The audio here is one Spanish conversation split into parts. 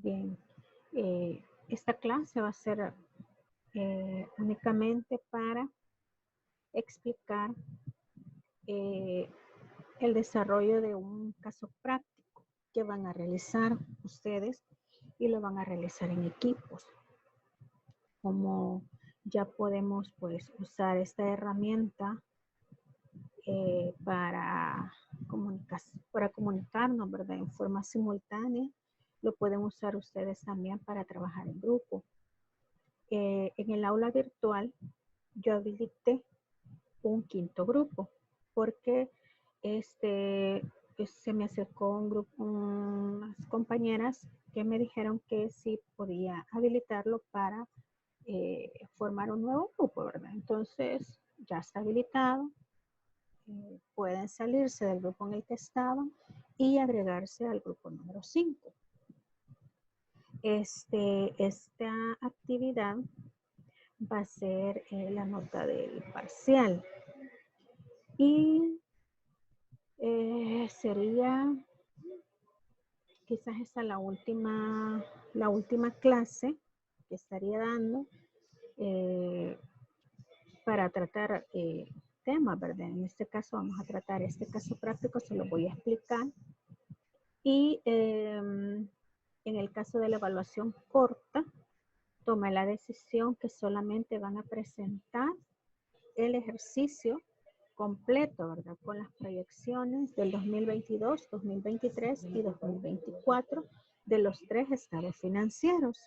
Bien, esta clase va a ser únicamente para explicar el desarrollo de un caso práctico que van a realizar ustedes y lo van a realizar en equipos. Como ya podemos pues usar esta herramienta para comunicarnos, ¿verdad? En forma simultánea, lo pueden usar ustedes también para trabajar en grupo. En el aula virtual yo habilité un quinto grupo porque se me acercó un grupo, unas compañeras que me dijeron que sí podía habilitarlo para formar un nuevo grupo, ¿verdad? Entonces ya está habilitado. Pueden salirse del grupo en el que estaban y agregarse al grupo número 5. Esta actividad va a ser la nota del parcial y sería quizás esta la última clase que estaría dando para tratar temas, ¿verdad? En este caso vamos a tratar este caso práctico, se lo voy a explicar. Y en el caso de la evaluación corta, toma la decisión que solamente van a presentar el ejercicio completo, ¿verdad? Con las proyecciones del 2022, 2023 y 2024 de los 3 estados financieros.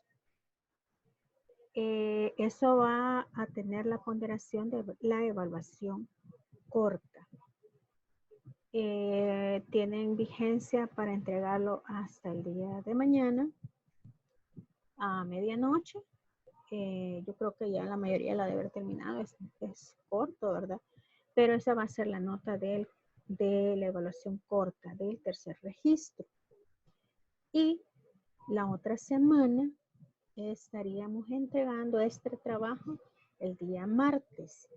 Eso va a tener la ponderación de la evaluación corta. Tienen vigencia para entregarlo hasta el día de mañana a medianoche. Yo creo que ya la mayoría la debe haber terminado, es corto, ¿verdad? Pero esa va a ser la nota de la evaluación corta del tercer registro. Y la otra semana estaríamos entregando este trabajo el día martes,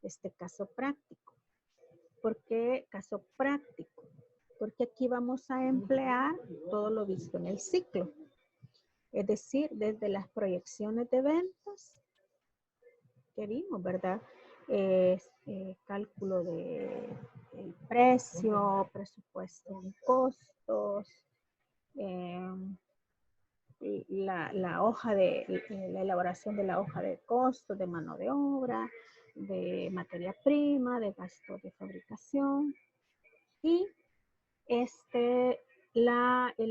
este caso práctico. ¿Por qué caso práctico? Porque aquí vamos a emplear todo lo visto en el ciclo. Es decir, desde las proyecciones de ventas que vimos, ¿verdad? Cálculo de el precio, presupuesto de costos, la hoja de la elaboración de la hoja de costos de mano de obra, de materia prima, de gastos de fabricación y el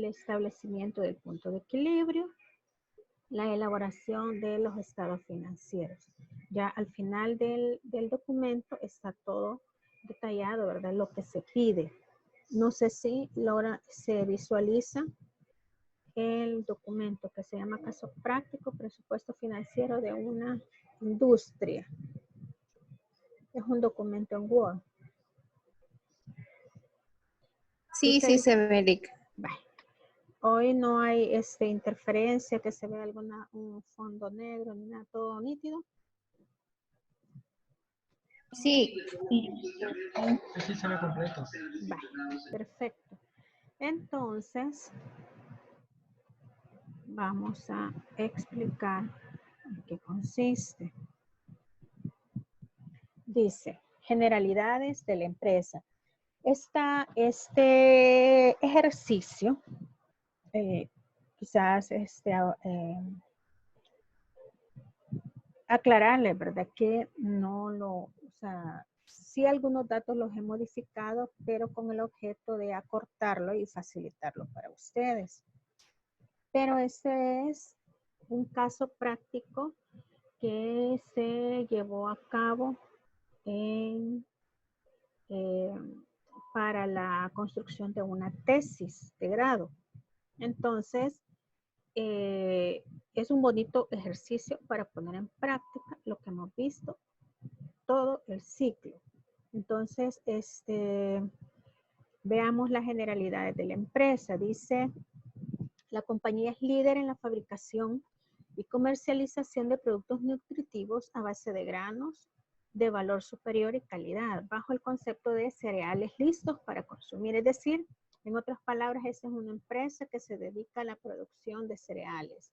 establecimiento del punto de equilibrio, la elaboración de los estados financieros. Ya al final del documento está todo detallado, ¿verdad? Lo que se pide. No sé si Laura se visualiza el documento que se llama caso práctico, presupuesto financiero de una industria. Es un documento en Word. Sí, sí se ve, Erika. Hoy no hay interferencia, que se vea un fondo negro, ni nada, todo nítido. Sí. Sí se ve completo. Perfecto. Entonces, vamos a explicar en qué consiste. Dice, generalidades de la empresa. Este ejercicio, quizás aclararle, ¿verdad? Que no o sea, sí algunos datos los he modificado, pero con el objeto de acortarlo y facilitarlo para ustedes. Pero este es un caso práctico que se llevó a cabo para la construcción de una tesis de grado. Entonces, es un bonito ejercicio para poner en práctica lo que hemos visto todo el ciclo. Entonces, veamos las generalidades de la empresa. Dice, la compañía es líder en la fabricación y comercialización de productos nutritivos a base de granos de valor superior y calidad, bajo el concepto de cereales listos para consumir. Es decir, En otras palabras, esa es una empresa que se dedica a la producción de cereales,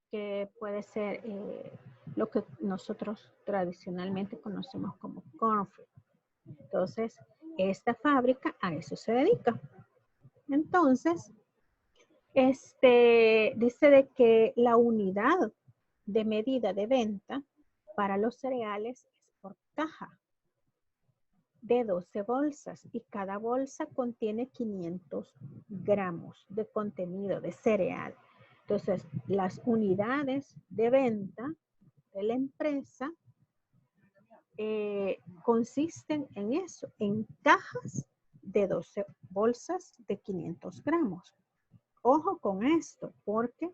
que puede ser lo que nosotros tradicionalmente conocemos como cornflakes. Entonces, esta fábrica a eso se dedica. Entonces, dice de que la unidad de medida de venta para los cereales es por caja de 12 bolsas y cada bolsa contiene 500 gramos de contenido de cereal. Entonces, las unidades de venta de la empresa consisten en eso, en cajas de 12 bolsas de 500 gramos. Ojo con esto, porque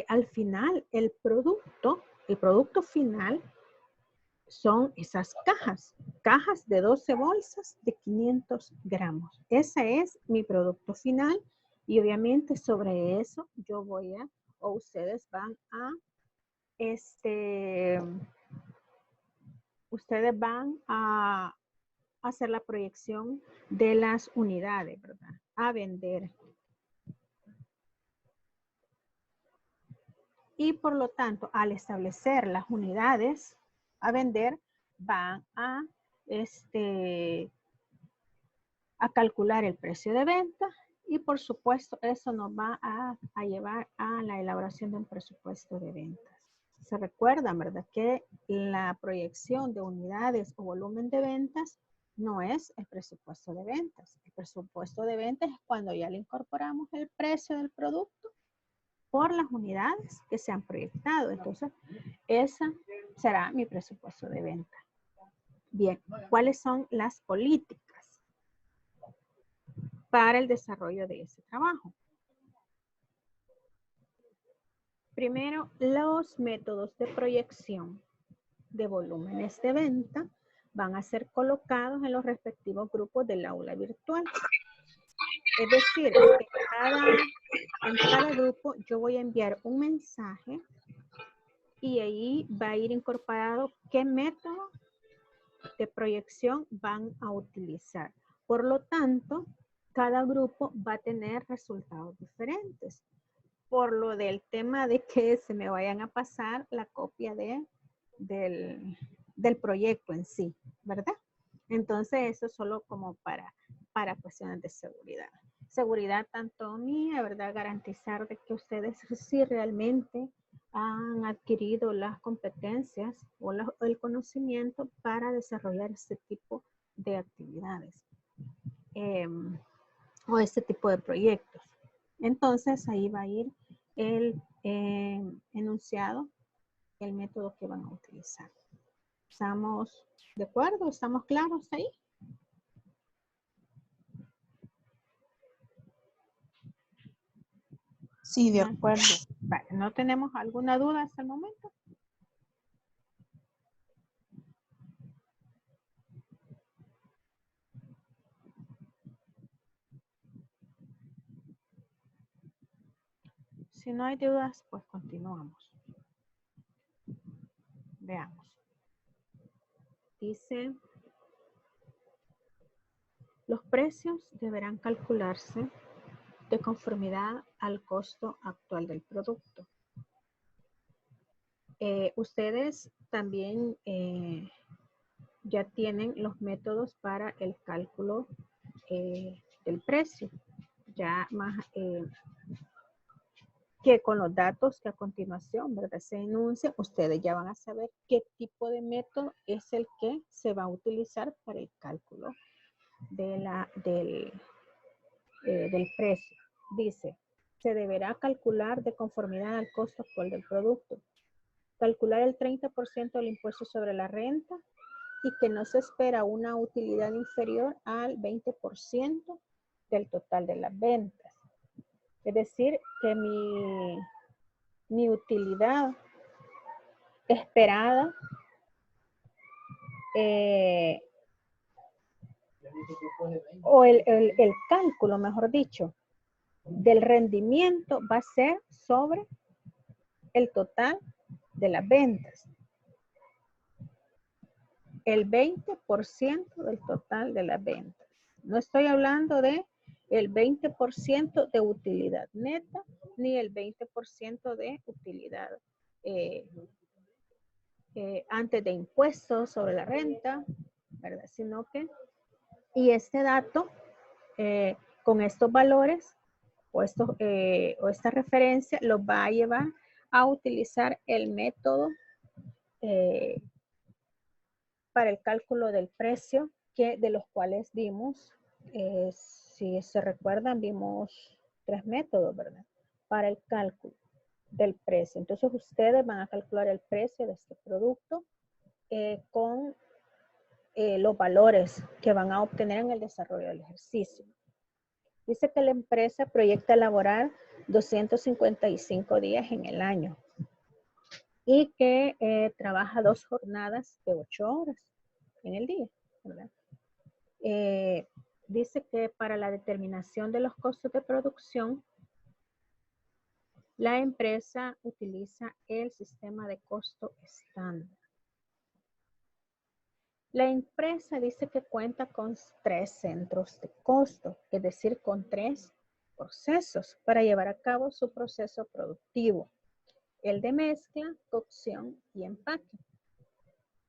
al final el producto final son esas cajas de 12 bolsas de 500 gramos. Ese es mi producto final y obviamente sobre eso yo voy a, o ustedes van a, ustedes van a hacer la proyección de las unidades, ¿verdad? A vender. Y por lo tanto, al establecer las unidades a vender, van a calcular el precio de venta y por supuesto eso nos va a llevar a la elaboración de un presupuesto de ventas. Se recuerdan, ¿verdad? Que la proyección de unidades o volumen de ventas no es el presupuesto de ventas. El presupuesto de ventas es cuando ya le incorporamos el precio del producto por las unidades que se han proyectado. Entonces, esa será mi presupuesto de venta. Bien, ¿cuáles son las políticas para el desarrollo de ese trabajo? Primero, los métodos de proyección de volúmenes de venta van a ser colocados en los respectivos grupos del aula virtual. Es decir, en cada grupo yo voy a enviar un mensaje y ahí va a ir incorporado qué método de proyección van a utilizar. Por lo tanto, cada grupo va a tener resultados diferentes. Por lo del tema de que se me vayan a pasar la copia del proyecto en sí, ¿verdad? Entonces, eso solo como para cuestiones de seguridad. Seguridad tanto mía, ¿verdad? Garantizar de que ustedes sí realmente han adquirido las competencias o el conocimiento para desarrollar este tipo de actividades o este tipo de proyectos. Entonces, ahí va a ir el enunciado, el método que van a utilizar. ¿Estamos de acuerdo? ¿Estamos claros ahí? Sí, De acuerdo. Vale, ¿no tenemos alguna duda hasta el momento? Si no hay dudas, pues continuamos. Veamos. Dice, los precios deberán calcularse de conformidad al costo actual del producto. Ustedes también ya tienen los métodos para el cálculo del precio. Ya más que con los datos que a continuación, ¿verdad? Se enuncian, ustedes ya van a saber qué tipo de método es el que se va a utilizar para el cálculo del precio. Dice, se deberá calcular de conformidad al costo actual del producto. Calcular el 30% del impuesto sobre la renta y que no se espera una utilidad inferior al 20% del total de las ventas. Es decir, que mi utilidad esperada o el cálculo, mejor dicho, del rendimiento va a ser sobre el total de las ventas. El 20% del total de las ventas. No estoy hablando de el 20% de utilidad neta, ni el 20% de utilidad antes de impuestos sobre la renta, ¿verdad? Sino que, y este dato, con estos valores, o esta referencia, los va a llevar a utilizar el método para el cálculo del precio, de los cuales vimos, si se recuerdan, vimos 3 métodos, ¿verdad? Para el cálculo del precio. Entonces ustedes van a calcular el precio de este producto con los valores que van a obtener en el desarrollo del ejercicio. Dice que la empresa proyecta elaborar 255 días en el año y que trabaja 2 jornadas de 8 horas en el día, ¿verdad? Dice que para la determinación de los costos de producción, la empresa utiliza el sistema de costo estándar. La empresa dice que cuenta con 3 centros de costo, es decir, con 3 procesos para llevar a cabo su proceso productivo. El de mezcla, cocción y empaque.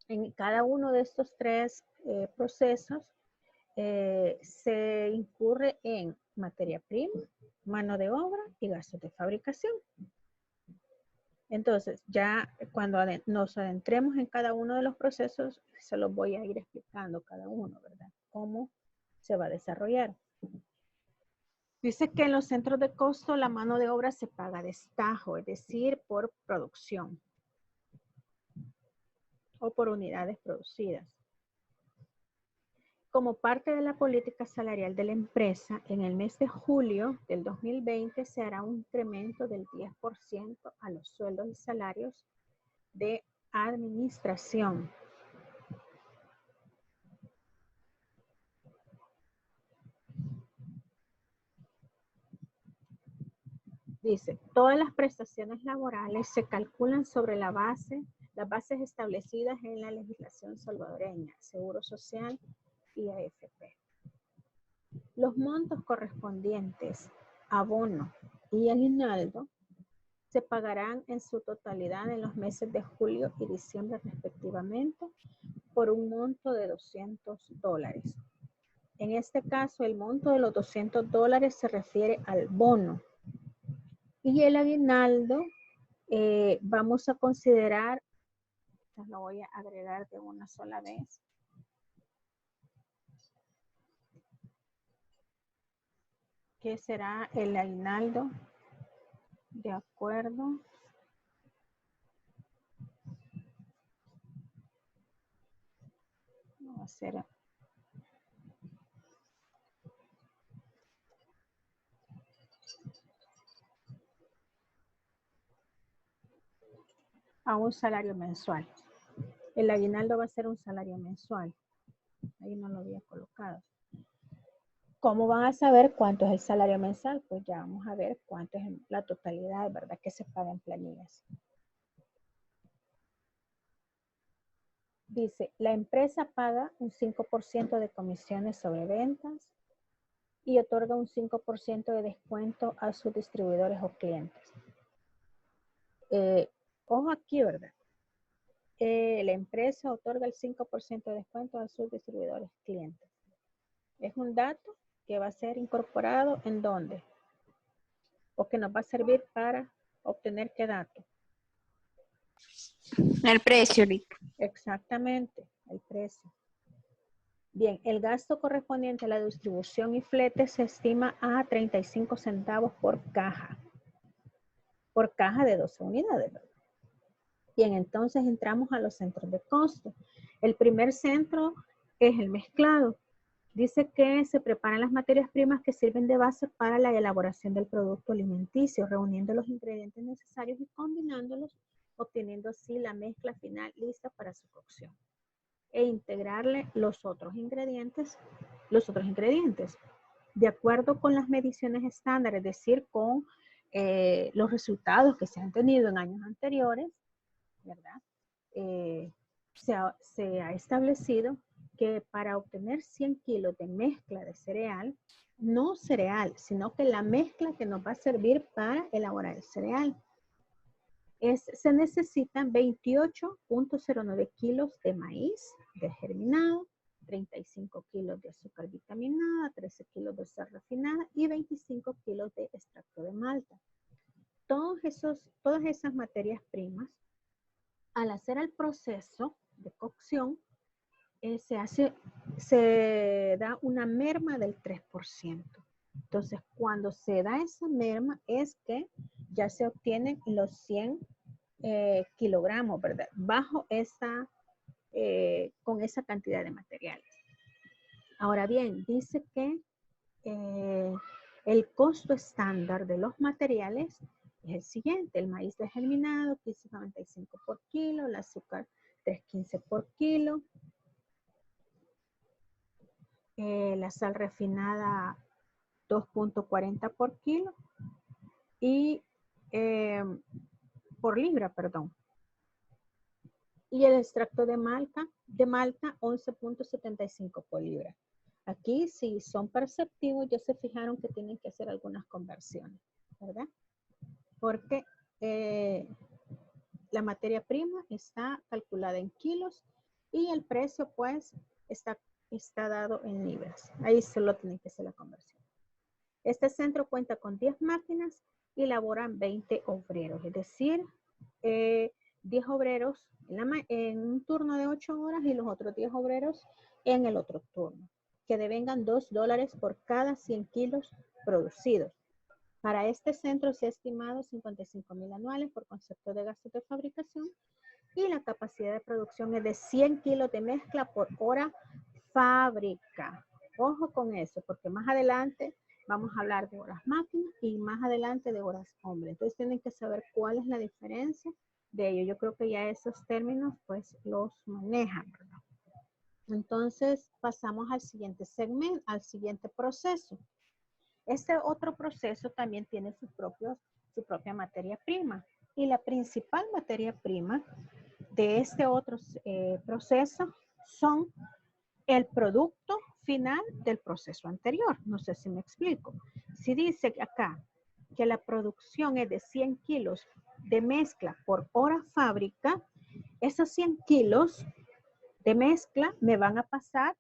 En cada uno de estos 3 procesos se incurre en materia prima, mano de obra y gastos de fabricación. Entonces, ya cuando nos adentremos en cada uno de los procesos, se los voy a ir explicando cada uno, ¿verdad? Cómo se va a desarrollar. Dice que en los centros de costo la mano de obra se paga a destajo, es decir, por producción o por unidades producidas. Como parte de la política salarial de la empresa, en el mes de julio del 2020 se hará un incremento del 10% a los sueldos y salarios de administración. Dice, todas las prestaciones laborales se calculan sobre las bases establecidas en la legislación salvadoreña, Seguro Social y AFP. Los montos correspondientes a bono y aguinaldo se pagarán en su totalidad en los meses de julio y diciembre respectivamente por un monto de $200. En este caso, el monto de los $200 se refiere al bono. Y el aguinaldo vamos a considerar, lo voy a agregar de una sola vez. ¿Qué será el aguinaldo? De acuerdo. Vamos a hacer a un salario mensual. El aguinaldo va a ser un salario mensual. Ahí no lo había colocado. ¿Cómo van a saber cuánto es el salario mensual? Pues ya vamos a ver cuánto es la totalidad, ¿verdad? Que se paga en planillas. Dice, la empresa paga un 5% de comisiones sobre ventas y otorga un 5% de descuento a sus distribuidores o clientes. Ojo aquí, ¿verdad? La empresa otorga el 5% de descuento a sus distribuidores clientes. Es un dato que va a ser incorporado en dónde, o que nos va a servir para obtener qué dato. El precio, Rick. Exactamente, el precio. Bien, el gasto correspondiente a la distribución y flete se estima a 35 centavos por caja de 12 unidades, ¿verdad? Bien, entonces entramos a los centros de costo. El primer centro es el mezclado. Dice que se preparan las materias primas que sirven de base para la elaboración del producto alimenticio, reuniendo los ingredientes necesarios y combinándolos, obteniendo así la mezcla final lista para su cocción. E integrarle los otros ingredientes de acuerdo con las mediciones estándar, es decir, con los resultados que se han tenido en años anteriores, ¿verdad? Se ha establecido que para obtener 100 kilos de mezcla de cereal, no cereal, sino que la mezcla que nos va a servir para elaborar el cereal, se necesitan 28.09 kilos de maíz germinado, 35 kilos de azúcar vitaminada, 13 kilos de sal refinada y 25 kilos de extracto de malta. Todas esas materias primas, al hacer el proceso de cocción, se da una merma del 3%. Entonces, cuando se da esa merma es que ya se obtienen los 100 kilogramos, ¿verdad? Con esa cantidad de materiales. Ahora bien, dice que el costo estándar de los materiales es el siguiente: el maíz germinado, 15.95 por kilo, el azúcar 3.15 por kilo, la sal refinada 2.40 por kilo y por libra, perdón. Y el extracto de Malta 11.75 por libra. Aquí, si son perceptivos, ya se fijaron que tienen que hacer algunas conversiones, ¿verdad? Porque la materia prima está calculada en kilos y el precio, pues, está dado en libras. Ahí solo tienen que hacer la conversión. Este centro cuenta con 10 máquinas y laboran 20 obreros, es decir, 10 obreros en un turno de 8 horas y los otros 10 obreros en el otro turno, que devengan $2 por cada 100 kilos producidos. Para este centro se ha estimado 55.000 anuales por concepto de gastos de fabricación y la capacidad de producción es de 100 kilos de mezcla por hora fábrica. Ojo con eso, porque más adelante vamos a hablar de horas máquinas y más adelante de horas hombre. Entonces tienen que saber cuál es la diferencia de ello. Yo creo que ya esos términos pues los manejan, ¿verdad? Entonces pasamos al siguiente segmento, al siguiente proceso. Este otro proceso también tiene su propia materia prima. Y la principal materia prima de este otro proceso son el producto final del proceso anterior. No sé si me explico. Si dice acá que la producción es de 100 kilos de mezcla por hora fábrica, esos 100 kilos de mezcla me van a pasar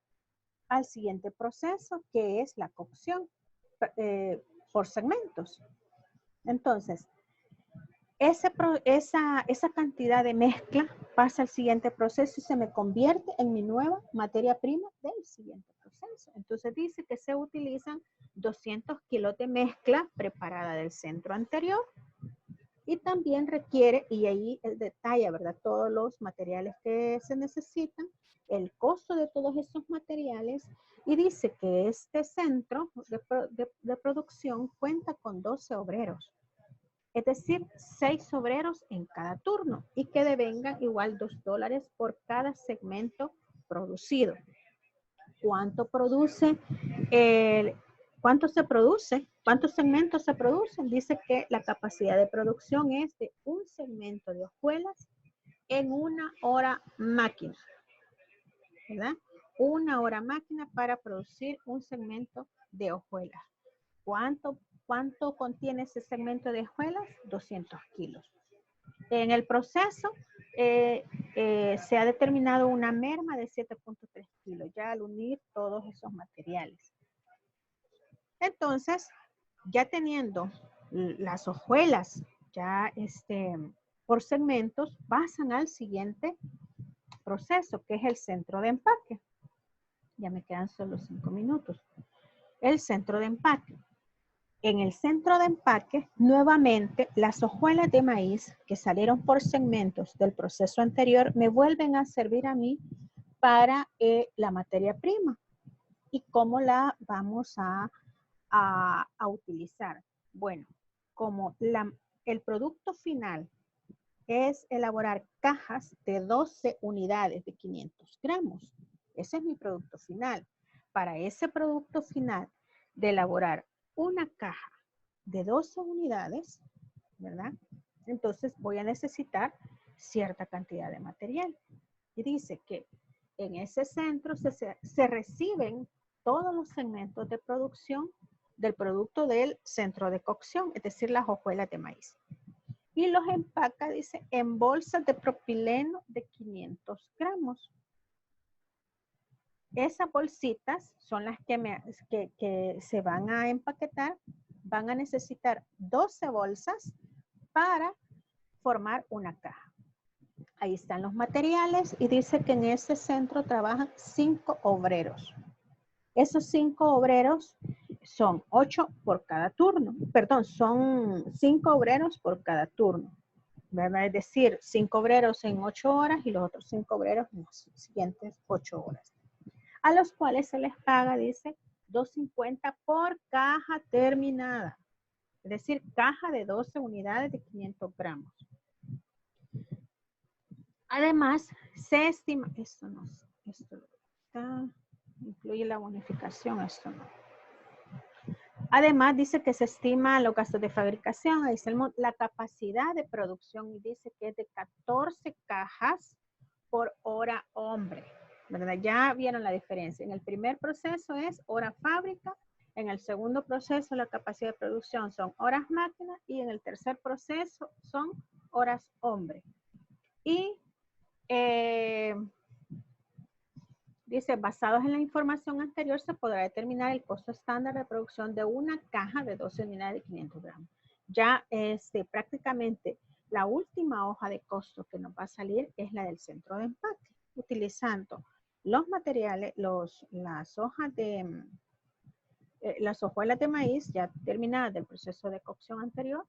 al siguiente proceso, que es la cocción por segmentos. Entonces, esa cantidad de mezcla pasa al siguiente proceso y se me convierte en mi nueva materia prima del siguiente proceso. Entonces dice que se utilizan 200 kilos de mezcla preparada del centro anterior y también requiere, y ahí el detalle, ¿verdad? Todos los materiales que se necesitan, el costo de todos esos materiales, y dice que este centro de producción cuenta con 12 obreros. Es decir, 6 obreros en cada turno y que devengan igual $2 por cada segmento producido. ¿Cuánto produce? ¿Cuánto se produce? ¿Cuántos segmentos se producen? Dice que la capacidad de producción es de un segmento de hojuelas en una hora máquina, ¿verdad? Una hora máquina para producir un segmento de hojuelas. ¿Cuánto contiene ese segmento de hojuelas? 200 kilos. En el proceso se ha determinado una merma de 7.3 kilos, ya al unir todos esos materiales. Entonces, ya teniendo las hojuelas ya por segmentos, pasan al siguiente proceso, que es el centro de empaque. Ya me quedan solo 5 minutos. El centro de empaque. En el centro de empaque, nuevamente, las hojuelas de maíz que salieron por segmentos del proceso anterior me vuelven a servir a mí para la materia prima. ¿Y cómo la vamos a utilizar? Bueno, como el producto final es elaborar cajas de 12 unidades de 500 gramos. Ese es mi producto final. Para ese producto final de elaborar una caja de 12 unidades, ¿verdad? Entonces voy a necesitar cierta cantidad de material. Y dice que en ese centro se reciben todos los segmentos de producción del producto del centro de cocción, es decir, las hojuelas de maíz. Y los empaca, dice, en bolsas de propileno de 500 gramos. Esas bolsitas son las que se van a empaquetar. Van a necesitar 12 bolsas para formar una caja. Ahí están los materiales y dice que en ese centro trabajan 5 obreros. Esos 5 obreros son 8 por cada turno. Perdón, son 5 obreros por cada turno. ¿Verdad? Es decir, 5 obreros en 8 horas y los otros 5 obreros en las siguientes 8 horas. A los cuales se les paga, dice, $2.50 por caja terminada. Es decir, caja de 12 unidades de 500 gramos. Además, se estima, esto no, esto está, incluye la bonificación, esto no. Además, dice que se estima los gastos de fabricación, ahí está la capacidad de producción y dice que es de 14 cajas por hora hombre. ¿Verdad? Ya vieron la diferencia. En el primer proceso es hora fábrica, en el segundo proceso la capacidad de producción son horas máquina y en el tercer proceso son horas hombre. Y dice, basados en la información anterior, se podrá determinar el costo estándar de producción de una caja de 12 unidades de 500 gramos. Ya prácticamente la última hoja de costo que nos va a salir es la del centro de empaque, utilizando los materiales, las hojuelas de maíz ya terminadas del proceso de cocción anterior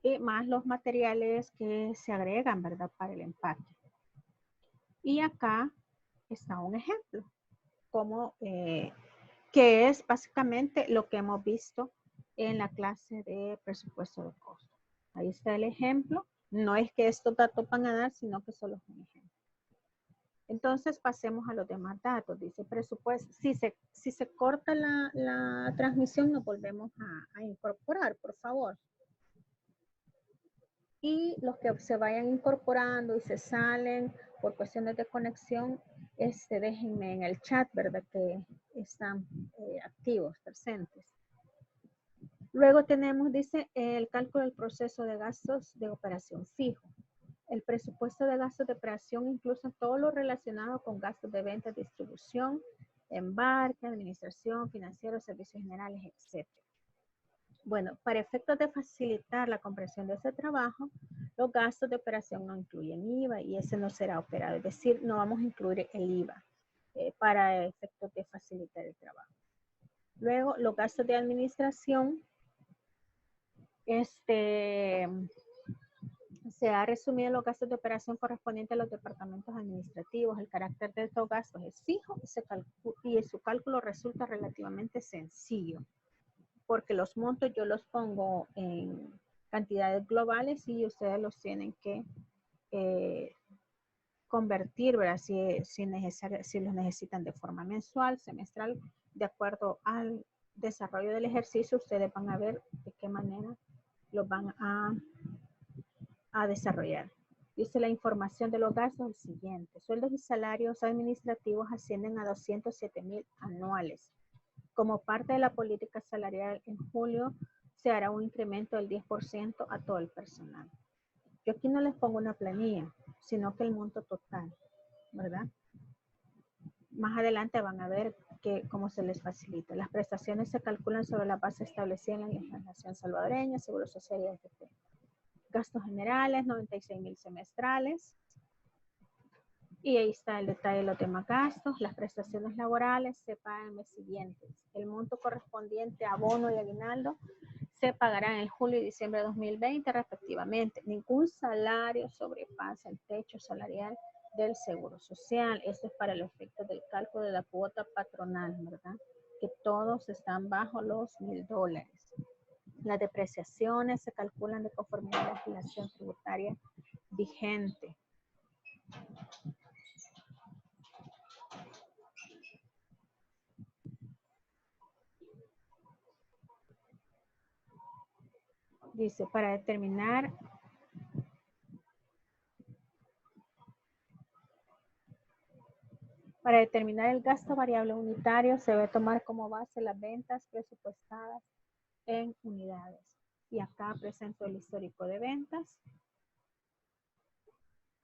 y más los materiales que se agregan, ¿verdad?, para el empaque. Y acá está un ejemplo, que es básicamente lo que hemos visto en la clase de presupuesto de costo. Ahí está el ejemplo. No es que estos datos van a dar, sino que solo es un ejemplo. Entonces pasemos a los demás datos. Dice presupuesto. Si se corta la transmisión, nos volvemos a incorporar, por favor. Y los que se vayan incorporando y se salen por cuestiones de conexión, déjenme en el chat, ¿verdad? Que están activos, presentes. Luego tenemos, dice, el cálculo del proceso de gastos de operación fijo. El presupuesto de gastos de operación incluye todo lo relacionado con gastos de venta, distribución, embarque, administración, financieros, servicios generales, etc. Bueno, para efectos de facilitar la comprensión de ese trabajo, los gastos de operación no incluyen IVA y ese no será operado. Es decir, no vamos a incluir el IVA para efectos de facilitar el trabajo. Luego, los gastos de administración, se ha resumido los gastos de operación correspondientes a los departamentos administrativos. El carácter de estos gastos es fijo y su cálculo resulta relativamente sencillo, porque los montos yo los pongo en cantidades globales y ustedes los tienen que convertir, ¿verdad? Si los necesitan de forma mensual, semestral, de acuerdo al desarrollo del ejercicio, ustedes van a ver de qué manera los van a desarrollar. Dice la información de los gastos el siguiente. Sueldos y salarios administrativos ascienden a 207,000 anuales. Como parte de la política salarial, en julio se hará un incremento del 10% a todo el personal. Yo aquí no les pongo una planilla, sino que el monto total, ¿verdad? Más adelante van a ver cómo se les facilita. Las prestaciones se calculan sobre la base establecida en la legislación salvadoreña, Seguro Social y AFP. Gastos generales, 96,000 semestrales. Y ahí está el detalle de los demás gastos. Las prestaciones laborales se pagan en los siguientes. El monto correspondiente a bono y aguinaldo se pagará en julio y diciembre de 2020 respectivamente. Ningún salario sobrepasa el techo salarial del Seguro Social. Esto es para el efecto del cálculo de la cuota patronal, ¿verdad? Que todos están bajo los $1,000. Las depreciaciones se calculan de conformidad a la legislación tributaria vigente. Dice, para determinar Para determinar el gasto variable unitario se debe tomar como base las ventas presupuestadas en unidades. Y acá presento el histórico de ventas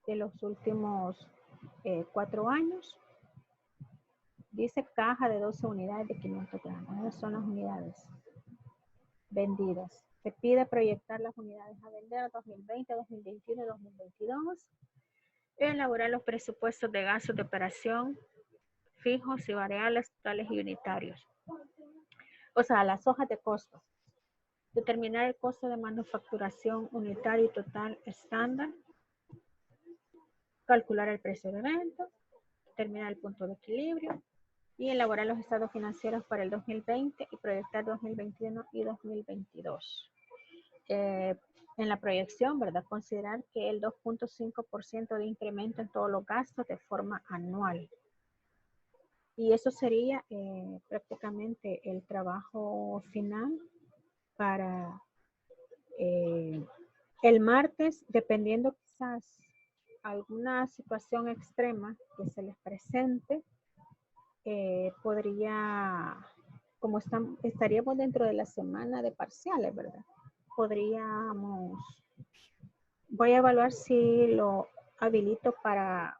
de los últimos 4 años. Dice caja de 12 unidades de 500 gramos. Esas son las unidades vendidas. Se pide proyectar las unidades a vender 2020, 2021 y 2022. Elaborar los presupuestos de gastos de operación fijos y variables totales y unitarios. O sea, las hojas de costos. Determinar el costo de manufacturación unitario y total estándar. Calcular el precio de venta. Determinar el punto de equilibrio. Y elaborar los estados financieros para el 2020 y proyectar 2021 y 2022. En la proyección, ¿verdad? Considerar que el 2.5% de incremento en todos los gastos de forma anual. Y eso sería prácticamente el trabajo final para el martes, dependiendo quizás alguna situación extrema que se les presente, podría, como estaríamos dentro de la semana de parciales, ¿verdad? Voy a evaluar si lo habilito para